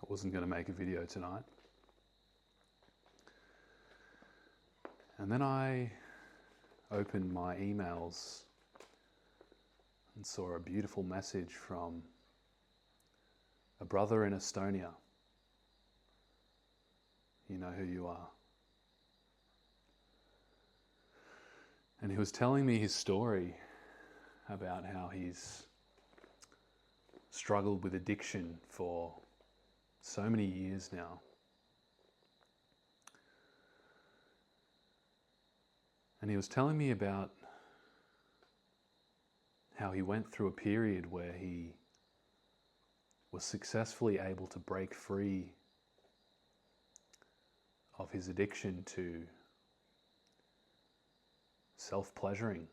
wasn't going to make a video tonight. And then I opened my emails and saw a beautiful message from a brother in Estonia. You know who you are. And he was telling me his story about how he's struggled with addiction for so many years now. And he was telling me about how he went through a period where he was successfully able to break free of his addiction to self-pleasuring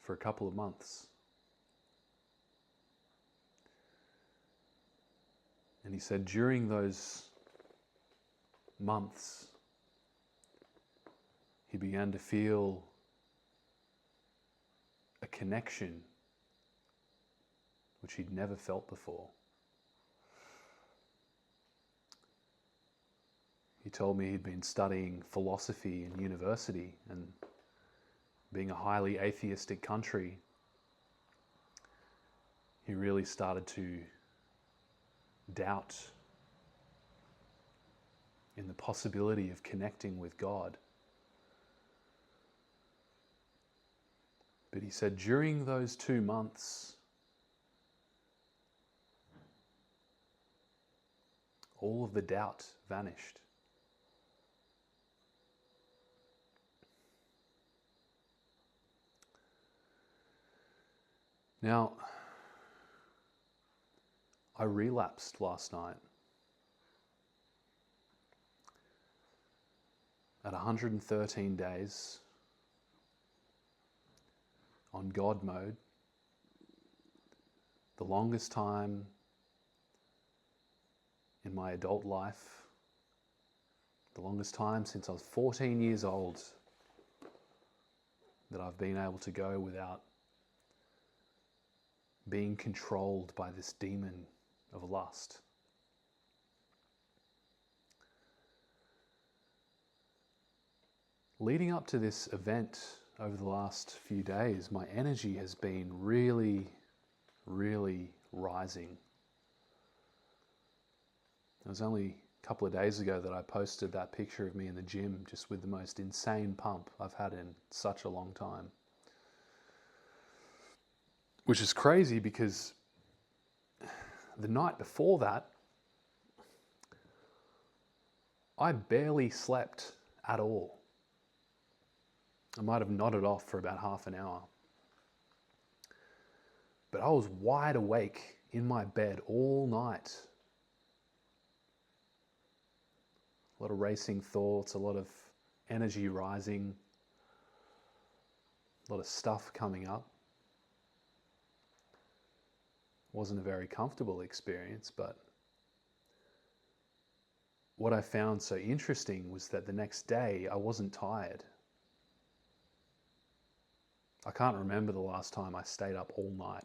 for a couple of months. And he said during those months, he began to feel a connection which he'd never felt before. He told me he'd been studying philosophy in university, and being a highly atheistic country, he really started to doubt in the possibility of connecting with God. But he said during those 2 months, all of the doubt vanished. Now, I relapsed last night at 113 days on God mode, the longest time in my adult life, the longest time since I was 14 years old that I've been able to go without being controlled by this demon of lust. Leading up to this event over the last few days, my energy has been really, really rising. It was only a couple of days ago that I posted that picture of me in the gym, just with the most insane pump I've had in such a long time. Which is crazy because the night before that, I barely slept at all. I might have nodded off for about half an hour. But I was wide awake in my bed all night. A lot of racing thoughts, a lot of energy rising, a lot of stuff coming up. Wasn't a very comfortable experience, but what I found so interesting was that the next day I wasn't tired. I can't remember the last time I stayed up all night.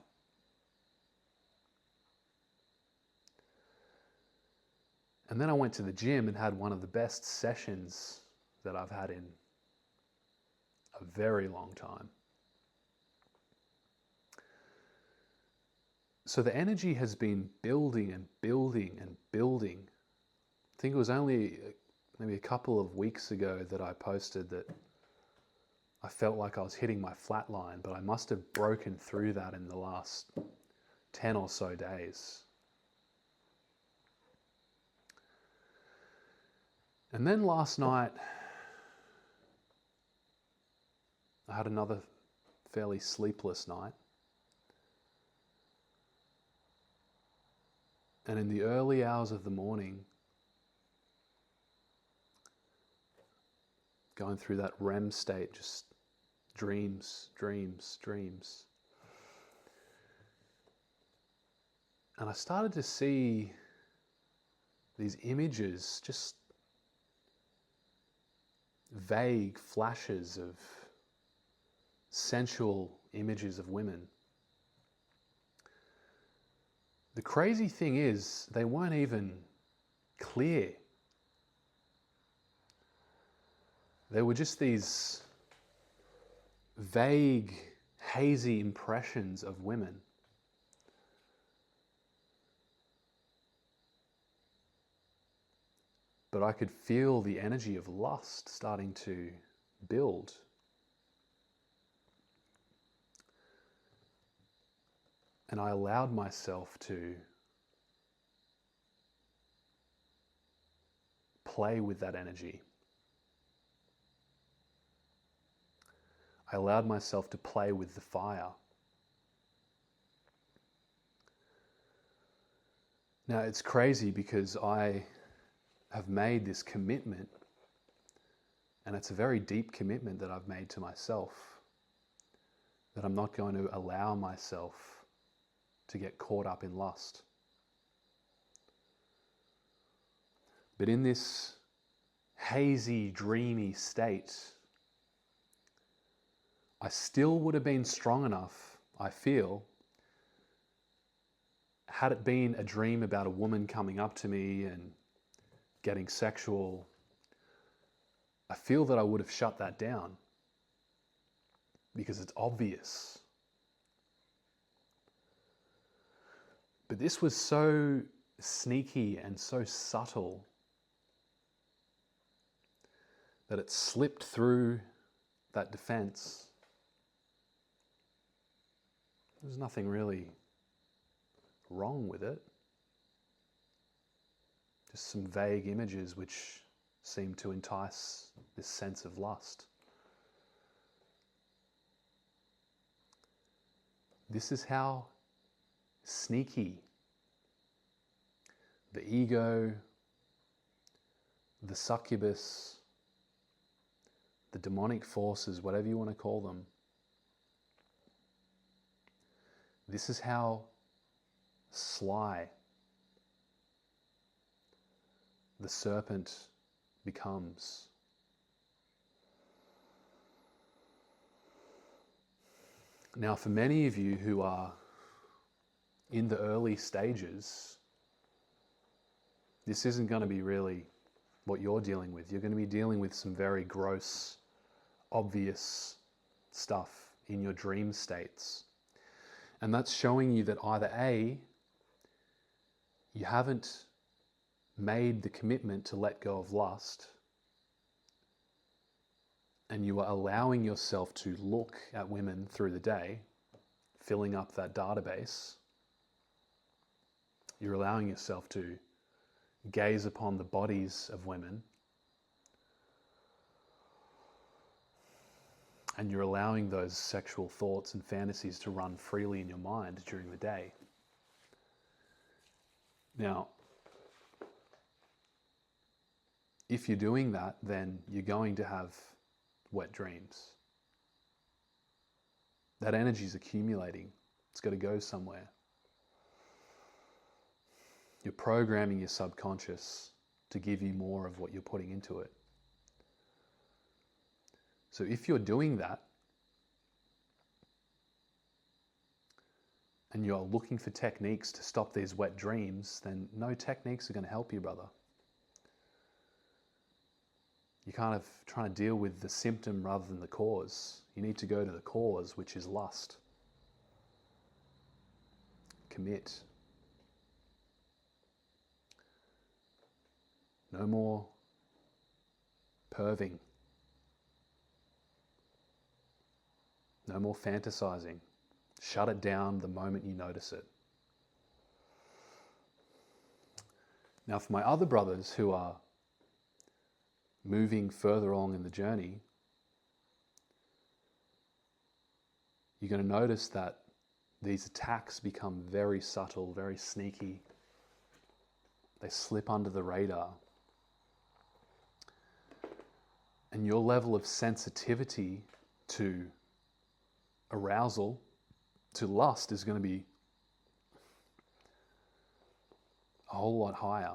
And then I went to the gym and had one of the best sessions that I've had in a very long time. So the energy has been building and building and building. I think it was only maybe a couple of weeks ago that I posted that I felt like I was hitting my flat line, but I must have broken through that in the last 10 or so days. And then last night, I had another fairly sleepless night. And in the early hours of the morning, going through that REM state, just dreams, dreams, dreams. And I started to see these images, just vague flashes of sensual images of women. the crazy thing is, they weren't even clear. They were just these vague, hazy impressions of women. But I could feel the energy of lust starting to build. And I allowed myself to play with that energy. I allowed myself to play with the fire. Now it's crazy because I have made this commitment, and it's a very deep commitment that I've made to myself, that I'm not going to allow myself to get caught up in lust. But in this hazy, dreamy state, I still would have been strong enough, I feel, had it been a dream about a woman coming up to me and getting sexual, I feel that I would have shut that down because it's obvious. But this was so sneaky and so subtle that it slipped through that defense. There's nothing really wrong with it. Just some vague images which seem to entice this sense of lust. This is how sneaky the ego, the succubus, the demonic forces, whatever you want to call them, this is how sly the serpent becomes. Now, for many of you who are in the early stages, this isn't going to be really what you're dealing with. You're going to be dealing with some very gross, obvious stuff in your dream states. And that's showing you that either A, you haven't made the commitment to let go of lust, and you are allowing yourself to look at women through the day, filling up that database. You're allowing yourself to gaze upon the bodies of women, and you're allowing those sexual thoughts and fantasies to run freely in your mind during the day. Now, if you're doing that, then you're going to have wet dreams. That energy is accumulating. It's got to go somewhere. You're programming your subconscious to give you more of what you're putting into it. So if you're doing that, and you're looking for techniques to stop these wet dreams, then no techniques are going to help you, brother. You're kind of trying to deal with the symptom rather than the cause. You need to go to the cause, which is lust. Commit. No more perving. No more fantasizing. Shut it down the moment you notice it. Now, for my other brothers who are moving further along in the journey, you're going to notice that these attacks become very subtle, very sneaky. They slip under the radar. And your level of sensitivity to arousal, to lust, is going to be a whole lot higher.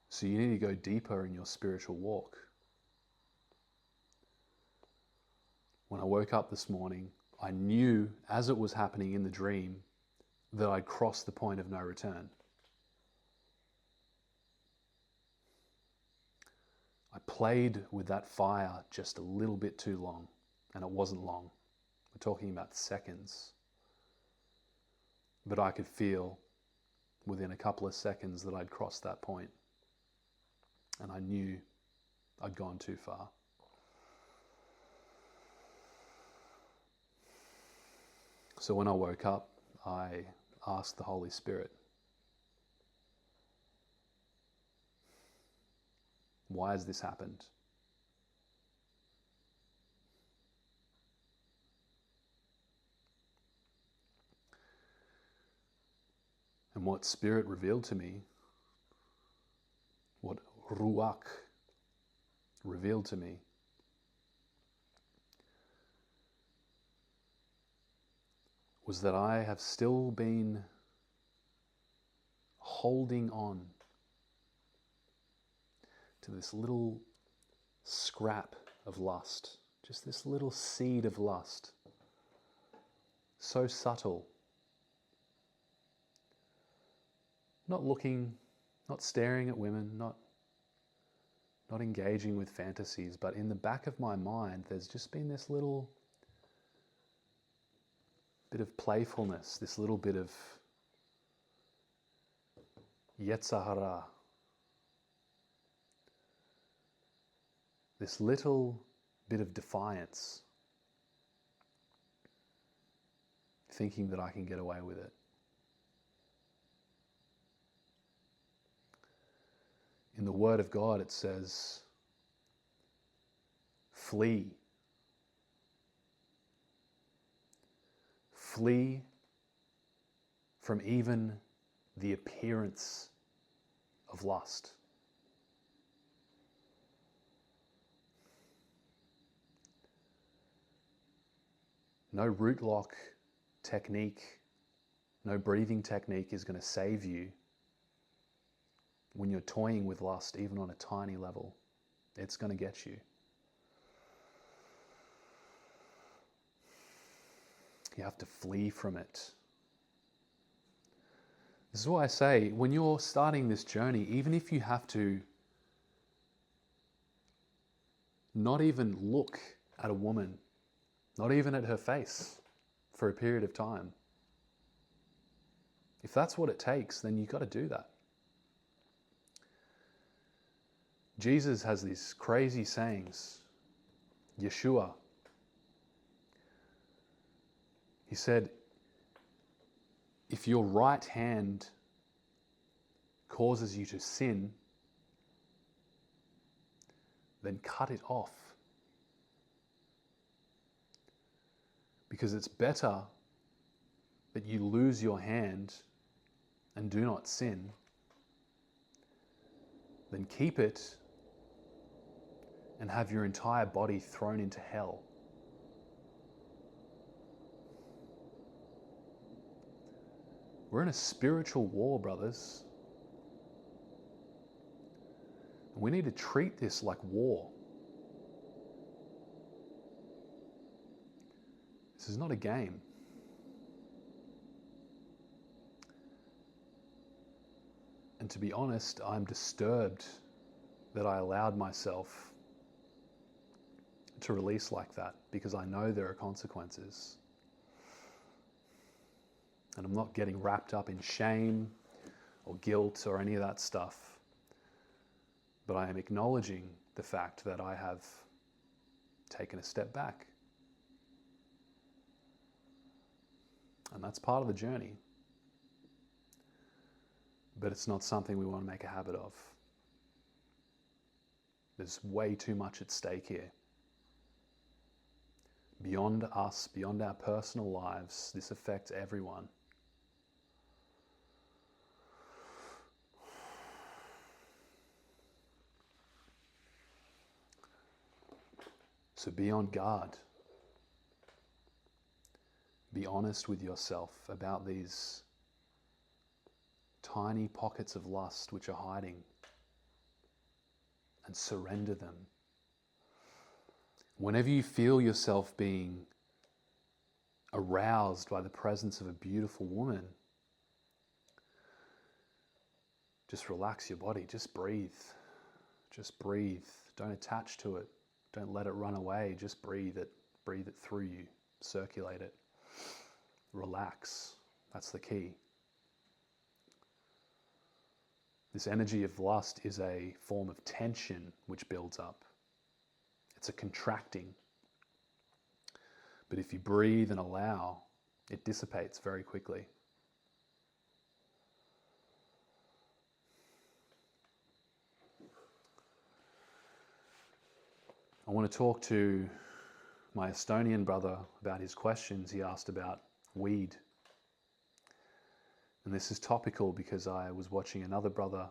So you need to go deeper in your spiritual walk. When I woke up this morning, I knew as it was happening in the dream that I'd crossed the point of no return. I played with that fire just a little bit too long, and it wasn't long. We're talking about seconds. But I could feel within a couple of seconds that I'd crossed that point, and I knew I'd gone too far. So when I woke up, I asked the Holy Spirit, why has this happened? And what Spirit revealed to me, what Ruach revealed to me, was that I have still been holding on to this little scrap of lust, just this little seed of lust, so subtle. Not looking, not staring at women, not engaging with fantasies, but in the back of my mind, there's just been this little bit of playfulness, this little bit of Yetzirah, this little bit of defiance, thinking that I can get away with it. In the Word of God, it says, flee. Flee from even the appearance of lust. No root lock technique, no breathing technique is going to save you when you're toying with lust, even on a tiny level. It's going to get you. You have to flee from it. This is why I say, when you're starting this journey, even if you have to not even look at a woman, not even at her face for a period of time, if that's what it takes, then you've got to do that. Jesus has these crazy sayings. Yeshua, he said, if your right hand causes you to sin, then cut it off. Because it's better that you lose your hand and do not sin than keep it and have your entire body thrown into hell. We're in a spiritual war, brothers. We need to treat this like war. This is not a game. And to be honest, I'm disturbed that I allowed myself to release like that, because I know there are consequences. And I'm not getting wrapped up in shame or guilt or any of that stuff. But I am acknowledging the fact that I have taken a step back. And that's part of the journey. But it's not something we want to make a habit of. There's way too much at stake here. Beyond us, beyond our personal lives, this affects everyone. So be on guard. Be honest with yourself about these tiny pockets of lust which are hiding, and surrender them. Whenever you feel yourself being aroused by the presence of a beautiful woman, just relax your body, just breathe. Just breathe. Don't attach to it. Don't let it run away. Just breathe it. Breathe it through you. Circulate it. Relax. That's the key. This energy of lust is a form of tension which builds up. It's a contracting. But if you breathe and allow, it dissipates very quickly. I want to talk to my Estonian brother about his questions. He asked about weed. And this is topical because I was watching another brother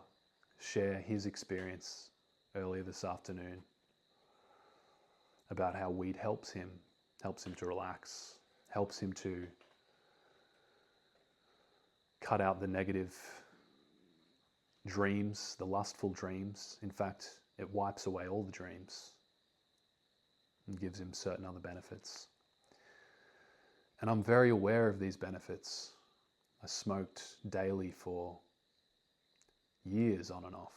share his experience earlier this afternoon about how weed helps him to relax, helps him to cut out the negative dreams, the lustful dreams. In fact, it wipes away all the dreams and gives him certain other benefits. And I'm very aware of these benefits. I smoked daily for years on and off.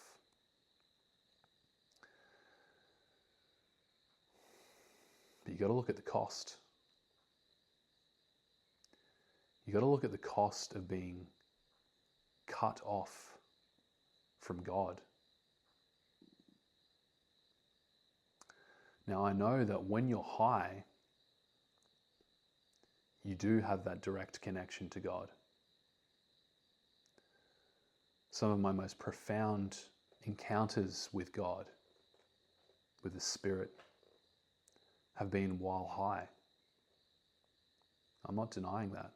But you got to look at the cost. You got to look at the cost of being cut off from God. Now I know that when you're high, you do have that direct connection to God. Some of my most profound encounters with God, with the Spirit, have been while high. I'm not denying that.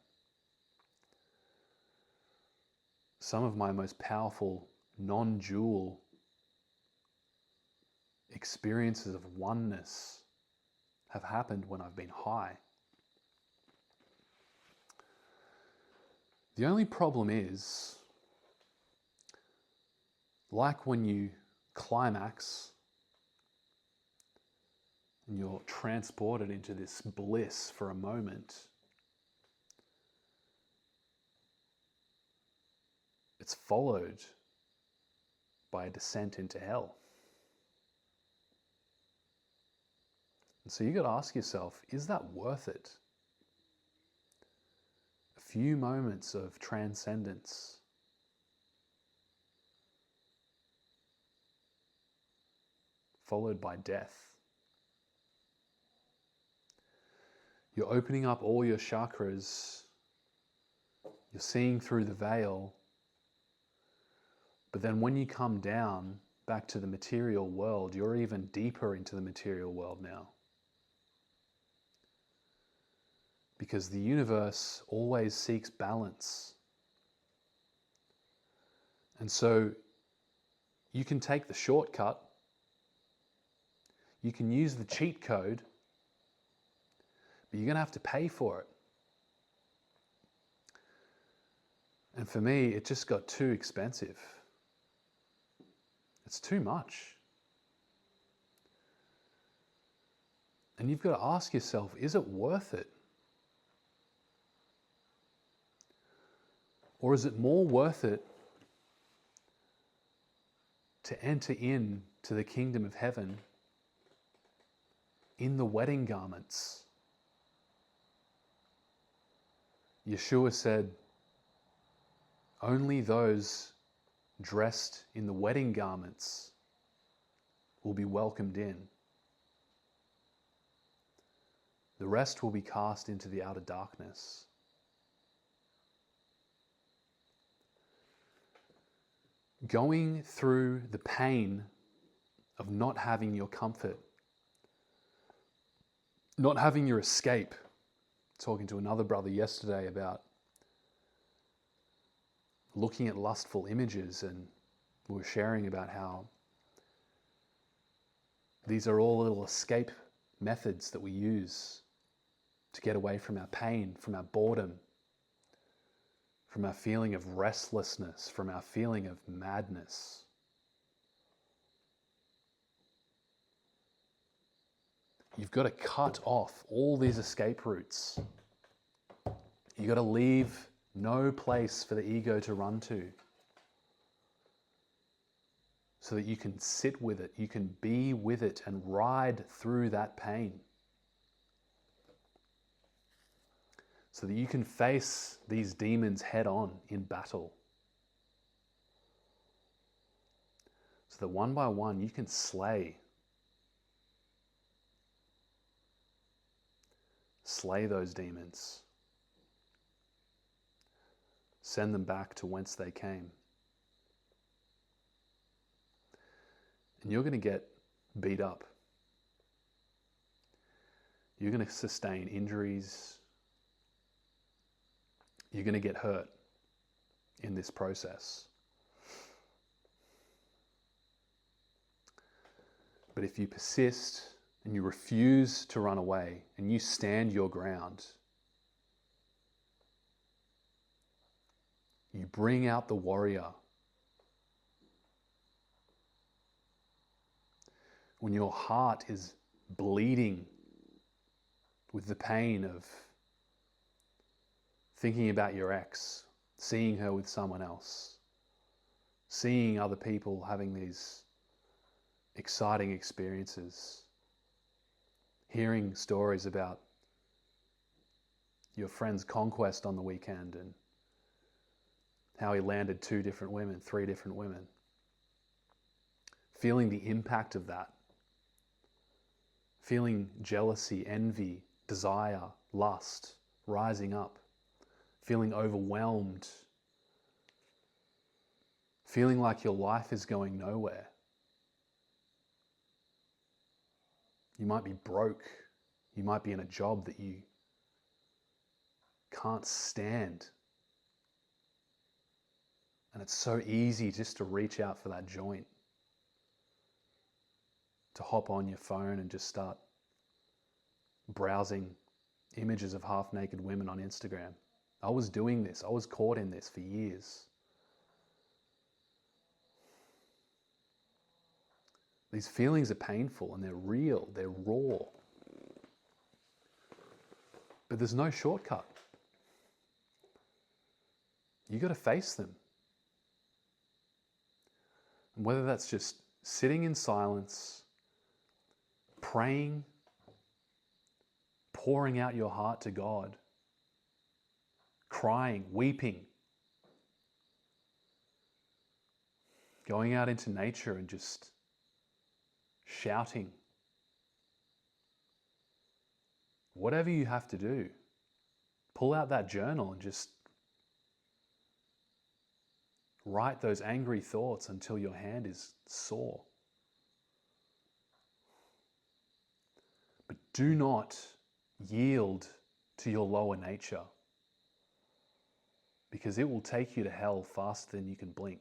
Some of my most powerful non-dual experiences of oneness have happened when I've been high. The only problem is, like when you climax and you're transported into this bliss for a moment, it's followed by a descent into hell. And so you got to ask yourself, is that worth it? A few moments of transcendence, followed by death. You're opening up all your chakras, you're seeing through the veil, but then when you come down back to the material world, you're even deeper into the material world now. Because the universe always seeks balance. And so you can take the shortcut, you can use the cheat code, but you're going to have to pay for it. And for me, it just got too expensive. It's too much. And you've got to ask yourself, is it worth it? Or is it more worth it to enter into the kingdom of heaven in the wedding garments? Yeshua said, only those dressed in the wedding garments will be welcomed in. The rest will be cast into the outer darkness. Going through the pain of not having your comfort, not having your escape. Talking to another brother yesterday about looking at lustful images, and we were sharing about how these are all little escape methods that we use to get away from our pain, from our boredom, from our feeling of restlessness, from our feeling of madness. You've got to cut off all these escape routes. You got to leave no place for the ego to run to, so that you can sit with it, you can be with it and ride through that pain. So that you can face these demons head on in battle. So that one by one you can slay those demons. Send them back to whence they came. And you're going to get beat up. You're going to sustain injuries. You're going to get hurt in this process. But if you persist and you refuse to run away and you stand your ground, you bring out the warrior. When your heart is bleeding with the pain of thinking about your ex, seeing her with someone else, seeing other people having these exciting experiences, hearing stories about your friend's conquest on the weekend and how he landed 2 different women, 3 different women, feeling the impact of that, feeling jealousy, envy, desire, lust rising up, feeling overwhelmed, feeling like your life is going nowhere. You might be broke. You might be in a job that you can't stand. And it's so easy just to reach out for that joint, to hop on your phone and just start browsing images of half-naked women on Instagram. I was doing this. I was caught in this for years. These feelings are painful and they're real, they're raw. But there's no shortcut. You got to face them. And whether that's just sitting in silence, praying, pouring out your heart to God, crying, weeping, going out into nature and just shouting. Whatever you have to do, pull out that journal and just write those angry thoughts until your hand is sore. But do not yield to your lower nature, because it will take you to hell faster than you can blink,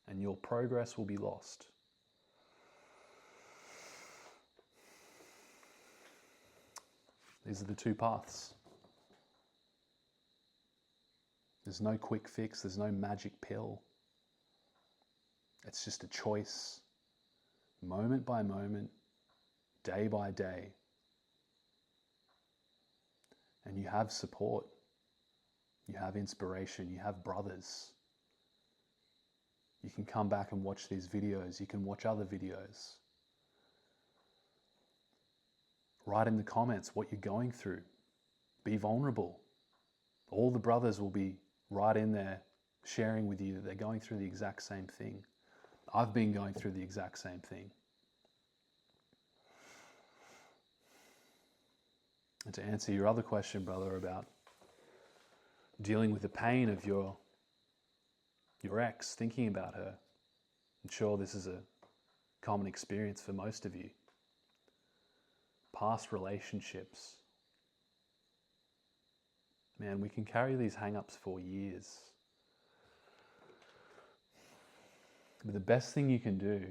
and your progress will be lost. These are the 2 paths. There's no quick fix, there's no magic pill. It's just a choice, moment by moment, day by day. And you have support, you have inspiration, you have brothers. You can come back and watch these videos, you can watch other videos. Write in the comments what you're going through. Be vulnerable. All the brothers will be right in there sharing with you that they're going through the exact same thing. I've been going through the exact same thing. And to answer your other question, brother, about dealing with the pain of your ex, thinking about her, I'm sure this is a common experience for most of you. Past relationships. Man, we can carry these hang-ups for years. But the best thing you can do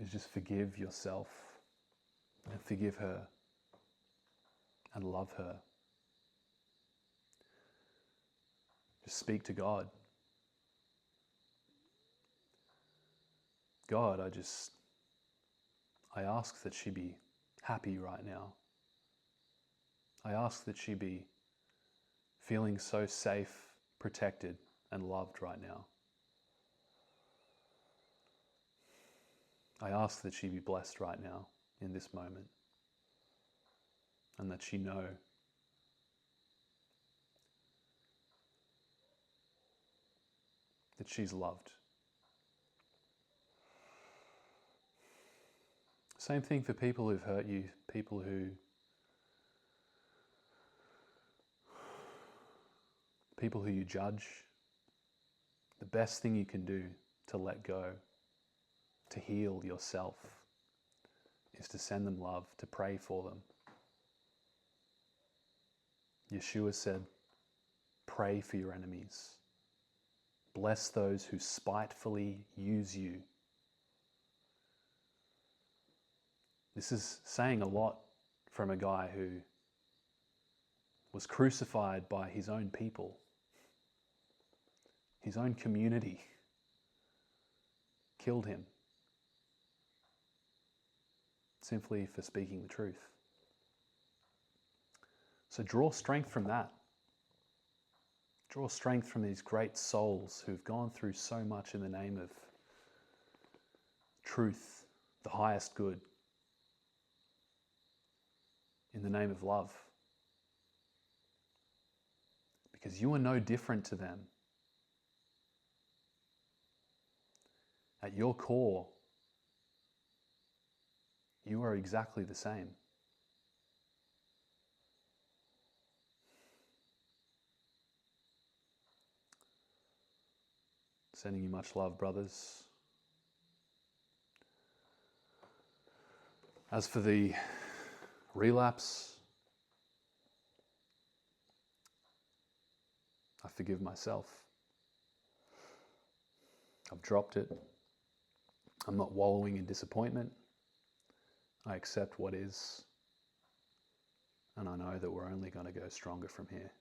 is just forgive yourself and forgive her and love her. Just speak to God. God, I ask that she be happy right now. I ask that she be feeling so safe, protected, and loved right now. I ask that she be blessed right now in this moment, and that she know that she's loved. Same thing for people who've hurt you, people who you judge. The best thing you can do to let go, to heal yourself, is to send them love, to pray for them. Yeshua said, pray for your enemies. Bless those who spitefully use you. This is saying a lot from a guy who was crucified by his own people, his own community killed him simply for speaking the truth. So draw strength from that. Draw strength from these great souls who've gone through so much in the name of truth, the highest good, in the name of love. Because you are no different to them. At your core, you are exactly the same. Sending you much love, brothers. As for the relapse, I forgive myself. I've dropped it. I'm not wallowing in disappointment. I accept what is. And I know that we're only going to go stronger from here.